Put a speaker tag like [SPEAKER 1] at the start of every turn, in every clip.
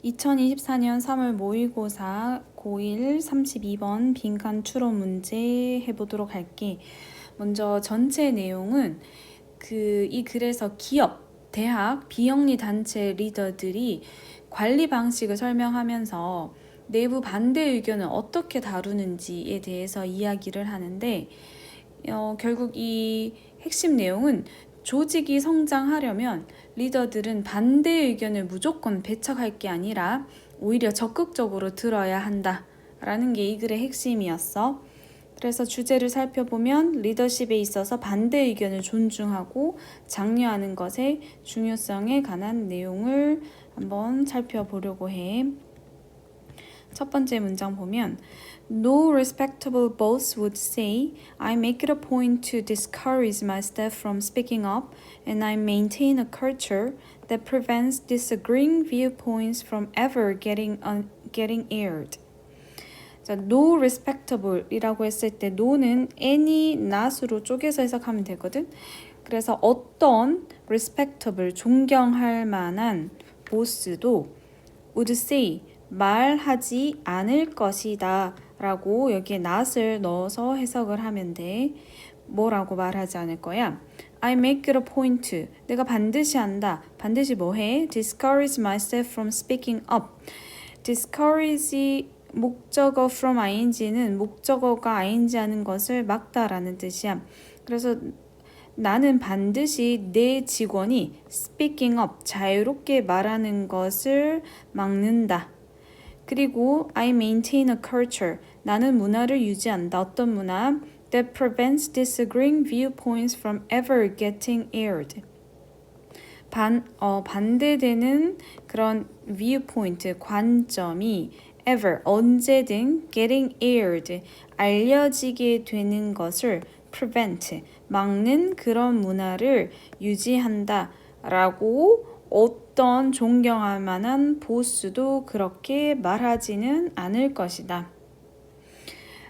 [SPEAKER 1] 2024년 3월 모의고사 고1 32번 빈칸 추론 문제 해보도록 할게. 먼저 전체 내용은 이 글에서 기업, 대학, 비영리 단체 리더들이 관리 방식을 설명하면서 내부 반대 의견을 어떻게 다루는지에 대해서 이야기를 하는데 결국 이 핵심 내용은 조직이 성장하려면 리더들은 반대 의견을 무조건 배척할 게 아니라 오히려 적극적으로 들어야 한다라는 게 이 글의 핵심이었어. 그래서 주제를 살펴보면 리더십에 있어서 반대 의견을 존중하고 장려하는 것의 중요성에 관한 내용을 한번 살펴보려고 해. 첫 번째 문장 보면 No respectable boss would say, I make it a point to discourage my staff from speaking up, and I maintain a culture that prevents disagreeing viewpoints from ever getting aired. 자, no respectable 이라고 했을 때 no는 any, not으로 쪼개서 해석하면 되거든. 그래서 어떤 respectable, 존경할 만한 보스도 would say, 말하지 않을 것이다 라고 여기에 not을 넣어서 해석을 하면 돼. 뭐라고 말하지 않을 거야? I make it a point. 내가 반드시 한다. 반드시 뭐 해? Discourage myself from speaking up. Discourage 목적어 from ing는 목적어가 ing 하는 것을 막다라는 뜻이야. 그래서 나는 반드시 내 직원이 speaking up, 자유롭게 말하는 것을 막는다. 그리고 I maintain a culture, 나는 문화를 유지한다. 어떤 문화? That prevents disagreeing viewpoints from ever getting aired. 반대되는 그런 viewpoint, 관점이 ever, 언제든 getting aired, 알려지게 되는 것을 prevent, 막는 그런 문화를 유지한다 라고 어떤 존경할 만한 보스도 그렇게 말하지는 않을 것이다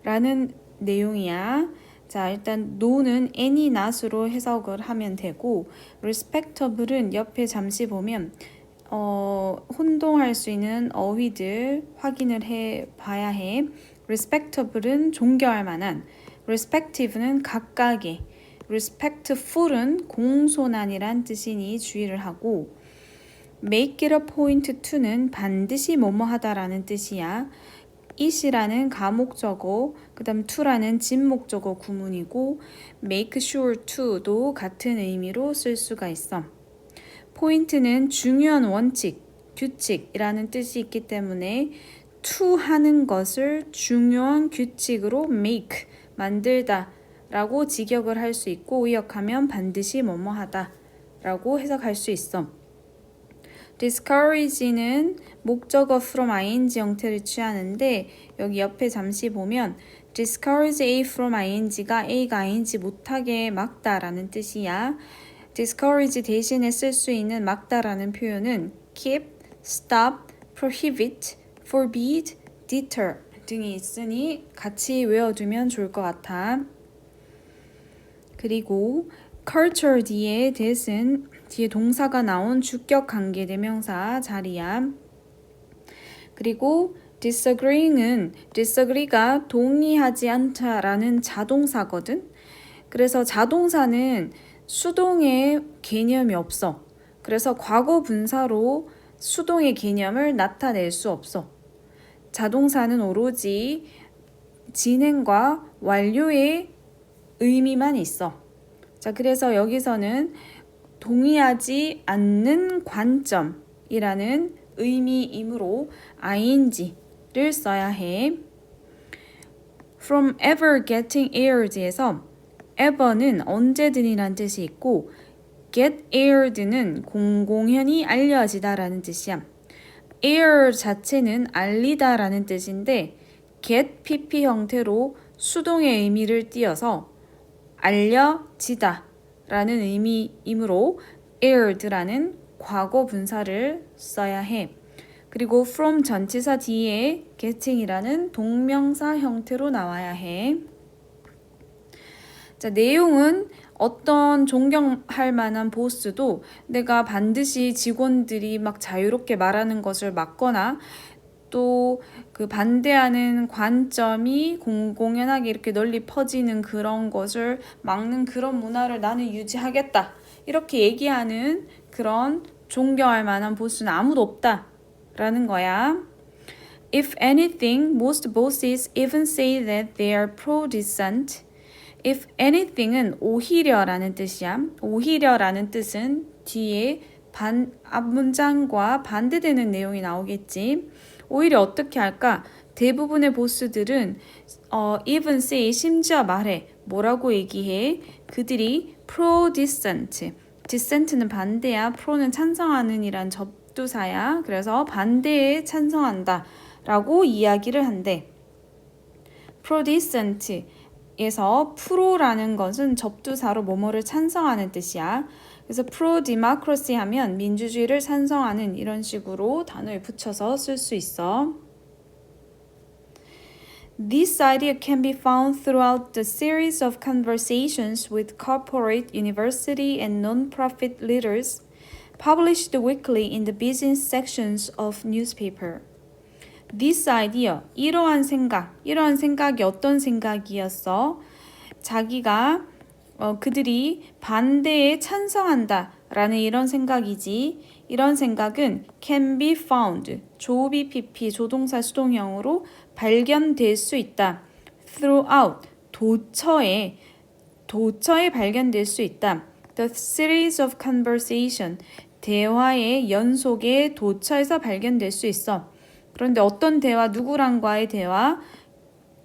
[SPEAKER 1] 라는 내용이야. 자, 일단 no는 any, not으로 해석을 하면 되고 respectable은 옆에 잠시 보면 혼동할 수 있는 어휘들 확인을 해 봐야 해. respectable은 존경할 만한, respective는 각각의, respectful은 공손한이란 뜻이니 주의를 하고 make it a point to는 반드시 뭐뭐 하다라는 뜻이야. it이라는 가목적어, 그 다음 to라는 진목적어 구문이고 make sure to도 같은 의미로 쓸 수가 있어. 포인트는 중요한 원칙, 규칙이라는 뜻이 있기 때문에 to 하는 것을 중요한 규칙으로 make, 만들다 라고 직역을 할 수 있고 의역하면 반드시 뭐뭐 하다 라고 해석할 수 있어. discourage는 목적어 from ing 형태를 취하는데 여기 옆에 잠시 보면 discourage A from ing가 A가 ing 못하게 막다라는 뜻이야. discourage 대신에 쓸 수 있는 막다라는 표현은 keep, stop, prohibit, forbid, deter 등이 있으니 같이 외워두면 좋을 것 같아. 그리고 culture 뒤에 that은 뒤에 동사가 나온 주격 관계대명사 자리야. 그리고 disagreeing은 disagree가 동의하지 않다라는 자동사거든. 그래서 자동사는 수동의 개념이 없어. 그래서 과거 분사로 수동의 개념을 나타낼 수 없어. 자동사는 오로지 진행과 완료의 의미만 있어. 자, 그래서 여기서는 동의하지 않는 관점이라는 의미이므로 ing를 써야 해. From ever getting aired에서 ever는 언제든이란 뜻이 있고 get aired는 공공연히 알려지다라는 뜻이야. air 자체는 알리다라는 뜻인데 get pp 형태로 수동의 의미를 띄어서 알려지다 라는 의미이므로 aired라는 과거 분사를 써야 해. 그리고 from 전치사 뒤에 getting이라는 동명사 형태로 나와야 해. 자, 내용은 어떤 존경할 만한 보스도 내가 반드시 직원들이 막 자유롭게 말하는 것을 막거나 또 그 반대하는 관점이 공공연하게 이렇게 널리 퍼지는 그런 것을 막는 그런 문화를 나는 유지하겠다. 이렇게 얘기하는 그런 존경할 만한 보스는 아무도 없다라는 거야. If anything, most bosses even say that they are pro-dissent. If anything은 오히려라는 뜻이야. 오히려라는 뜻은 뒤에 앞문장과 반대되는 내용이 나오겠지. 오히려 어떻게 할까? 대부분의 보스들은 even say, 심지어 말해. 뭐라고 얘기해? 그들이 pro-dissent. dissent는 반대야. pro는 찬성하는 이란 접두사야. 그래서 반대에 찬성한다 라고 이야기를 한대. pro-dissent에서 pro라는 것은 접두사로 뭐뭐를 찬성하는 뜻이야. 그래서 pro-democracy 하면 민주주의를 찬성하는 이런 식으로 단어를 붙여서 쓸 수 있어. This idea can be found throughout the series of conversations with corporate, university, and non-profit leaders published weekly in the business sections of newspaper. This idea, 이러한 생각이 어떤 생각이었어? 자기가 그들이 반대에 찬성한다 라는 이런 생각이지. 이런 생각은 can be found, 조비 PP, 조동사 수동형으로 발견될 수 있다. throughout, 도처에 발견될 수 있다. The series of conversation, 대화의 연속의 도처에서 발견될 수 있어. 그런데 어떤 대화, 누구랑과의 대화?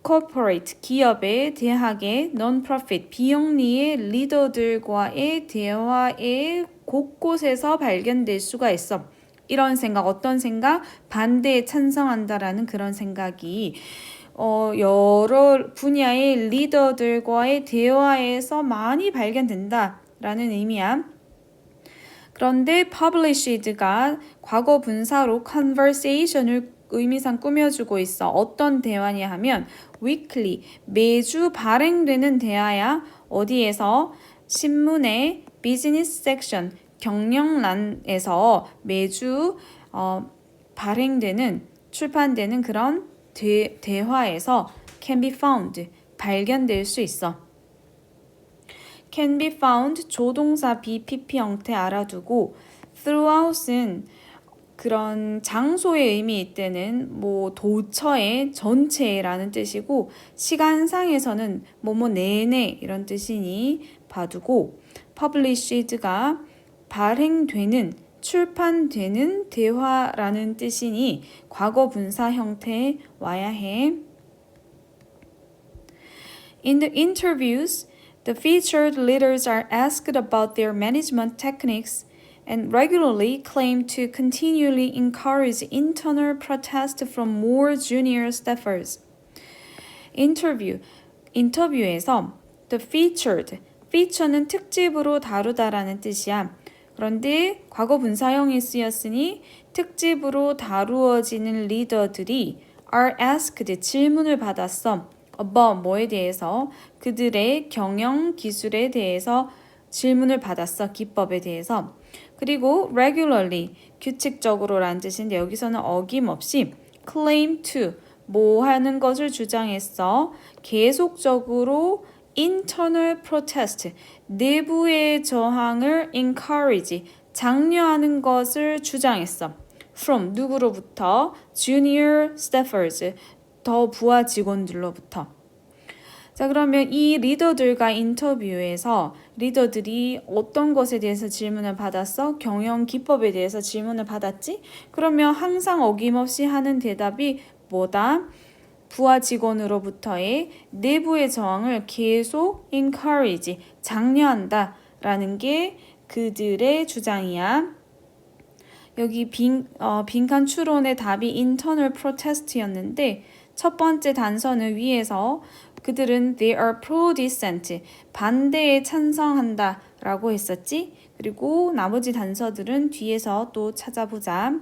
[SPEAKER 1] corporate, 기업의, 대학의, non-profit, 비영리의 리더들과의 대화의 곳곳에서 발견될 수가 있어. 이런 생각, 어떤 생각? 반대에 찬성한다라는 그런 생각이 여러 분야의 리더들과의 대화에서 많이 발견된다라는 의미야. 그런데 published가 과거 분사로 conversation을 의미상 꾸며주고 있어. 어떤 대화냐 하면 weekly, 매주 발행되는 대화야. 어디에서? 신문의 business section, 경영란에서 매주 발행되는, 출판되는 그런 대화에서 can be found, 발견될 수 있어. can be found, 조동사 BPP 형태 알아두고 throughout은 그런 장소의 의미일 때는 뭐 도처의 전체라는 뜻이고 시간상에서는 뭐뭐 내내 이런 뜻이니 봐두고 published가 발행되는 출판되는 대화라는 뜻이니 과거 분사 형태에 와야 해. In the interviews, the featured leaders are asked about their management techniques and regularly claim to continually encourage internal protest from more junior staffers. 인터뷰에서 the feature는 특집으로 다루다라는 뜻이야. 그런데 과거 분사형이 쓰였으니 특집으로 다루어지는 리더들이 are asked, 질문을 받았어. about, 뭐에 대해서? 그들의 경영 기술에 대해서 질문을 받았어. 기법에 대해서. 그리고 regularly, 규칙적으로 라는 뜻인데 여기서는 어김없이 claim to, 뭐 하는 것을 주장했어. 계속적으로 internal protest, 내부의 저항을 encourage, 장려하는 것을 주장했어. from, 누구로부터? junior staffers, 더 부하 직원들로부터. 자, 그러면 이 리더들과 인터뷰에서 리더들이 어떤 것에 대해서 질문을 받았어? 경영 기법에 대해서 질문을 받았지? 그러면 항상 어김없이 하는 대답이 뭐다? 부하 직원으로부터의 내부의 저항을 계속 encourage, 장려한다 라는 게 그들의 주장이야. 여기 빈칸 추론의 답이 internal protest였는데 첫 번째 단서는 위에서 그들은 they are pro-dissent, 반대에 찬성한다 라고 했었지. 그리고 나머지 단서들은 뒤에서 또 찾아보자.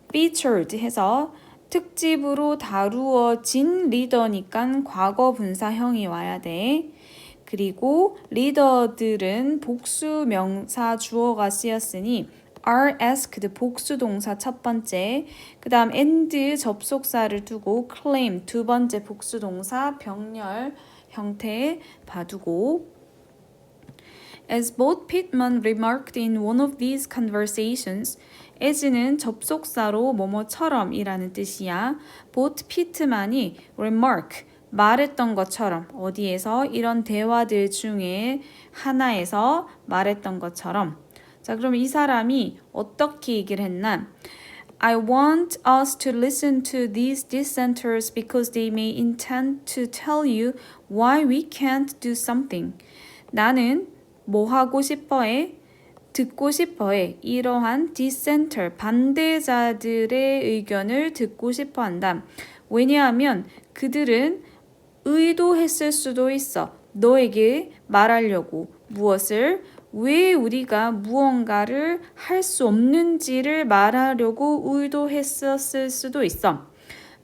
[SPEAKER 1] featured 해서 특집으로 다루어진 리더니까 과거 분사형이 와야 돼. 그리고 리더들은 복수 명사 주어가 쓰였으니 are asked 복수 동사 첫 번째, 그 다음 and 접속사를 두고 claim 두 번째 복수 동사 병렬 형태 봐두고 As both Pittman remarked in one of these conversations, as는 접속사로 뭐뭐처럼 이라는 뜻이야. both Pittman이 remark, 말했던 것처럼 어디에서 이런 대화들 중에 하나에서 말했던 것처럼 자 그럼 이 사람이 어떻게 얘기를 했나? I want us to listen to these dissenters because they may intend to tell you why we can't do something. 나는 뭐 하고 싶어해? 듣고 싶어해. 이러한 dissenter, 반대자들의 의견을 듣고 싶어 한다. 왜냐하면 그들은 의도했을 수도 있어. 너에게 말하려고. 무엇을? 왜 우리가 무언가를 할 수 없는지를 말하려고 의도했었을 수도 있어.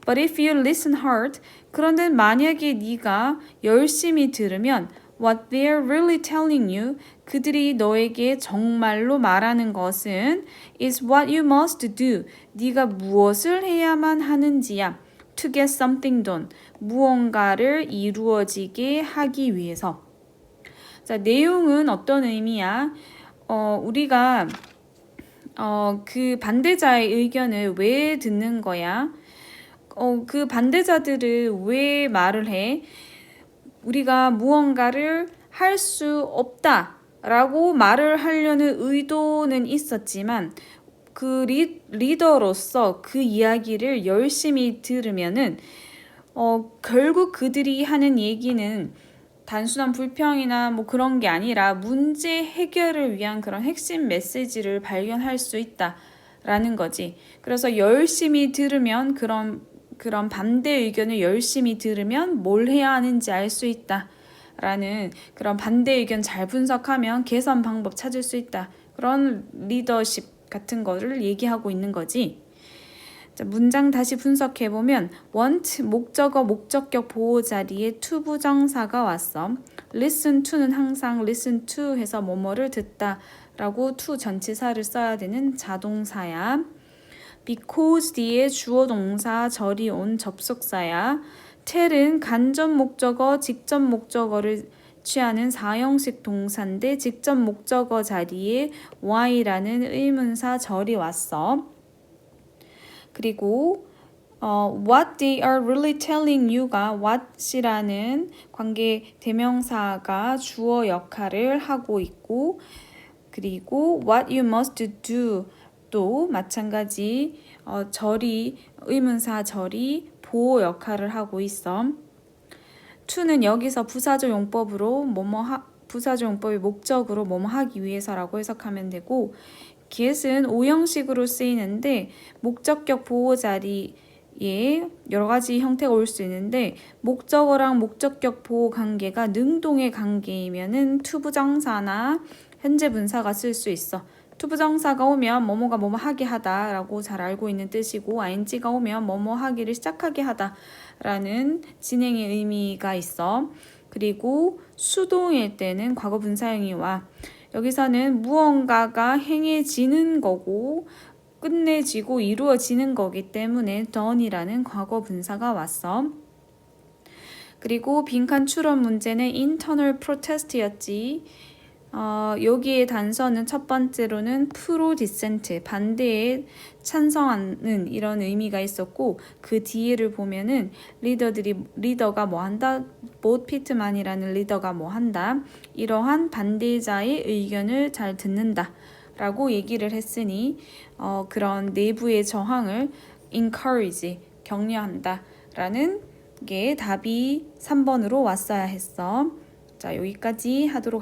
[SPEAKER 1] But if you listen hard, 그런데 만약에 네가 열심히 들으면 What they're really telling you, 그들이 너에게 정말로 말하는 것은 is what you must do. 네가 무엇을 해야만 하는지야. To get something done. 무언가를 이루어지게 하기 위해서. 자, 내용은 어떤 의미야? 우리가 그 반대자의 의견을 왜 듣는 거야? 그 반대자들은 왜 말을 해? 우리가 무언가를 할 수 없다라고 말을 하려는 의도는 있었지만 그 리더로서 그 이야기를 열심히 들으면은 결국 그들이 하는 얘기는 단순한 불평이나 뭐 그런 게 아니라 문제 해결을 위한 그런 핵심 메시지를 발견할 수 있다라는 거지. 그래서 열심히 들으면 그런 반대 의견을 열심히 들으면 뭘 해야 하는지 알 수 있다라는 그런 반대 의견 잘 분석하면 개선 방법 찾을 수 있다. 그런 리더십 같은 거를 얘기하고 있는 거지. 자, 문장 다시 분석해보면 want, 목적어, 목적격 보호 자리에 to 부정사가 왔어. listen to는 항상 listen to 해서 뭐뭐를 듣다 라고 to 전치사를 써야 되는 자동사야. because 뒤에 주어 동사 절이 온 접속사야. tell은 간접 목적어, 직접 목적어를 취하는 사형식 동사인데 직접 목적어 자리에 why라는 의문사 절이 왔어. 그리고 what they are really telling you가 what이라는 관계 대명사가 주어 역할을 하고 있고 그리고 what you must do 또 마찬가지 절이 의문사 절이 보호 역할을 하고 있어. to는 여기서 부사적 용법으로 부사적 용법의 목적으로 뭐뭐 하기 위해서라고 해석하면 되고 get은 오형식으로 쓰이는데 목적격 보호 자리에 여러 가지 형태가 올 수 있는데 목적어랑 목적격 보호 관계가 능동의 관계이면은 to 부정사나 현재 분사가 쓸 수 있어. to 부정사가 오면 뭐뭐가 뭐뭐 하게 하다라고 잘 알고 있는 뜻이고 ing가 오면 뭐뭐 하기를 시작하게 하다라는 진행의 의미가 있어. 그리고 수동일 때는 과거 분사형이 와. 여기서는 무언가가 행해지는 거고 끝내지고 이루어지는 거기 때문에 done이라는 과거 분사가 왔어. 그리고 빈칸 추론 문제는 internal protest였지. 여기에 단서는 첫 번째로는 pro dissent, 반대에 찬성하는 이런 의미가 있었고 그 뒤에를 보면은 리더가 뭐 한다? 보트 피트만이라는 리더가 뭐 한다? 이러한 반대자의 의견을 잘 듣는다 라고 얘기를 했으니 그런 내부의 저항을 encourage, 격려한다 라는 게 답이 3번으로 왔어야 했어. 자, 여기까지 하도록 할게요.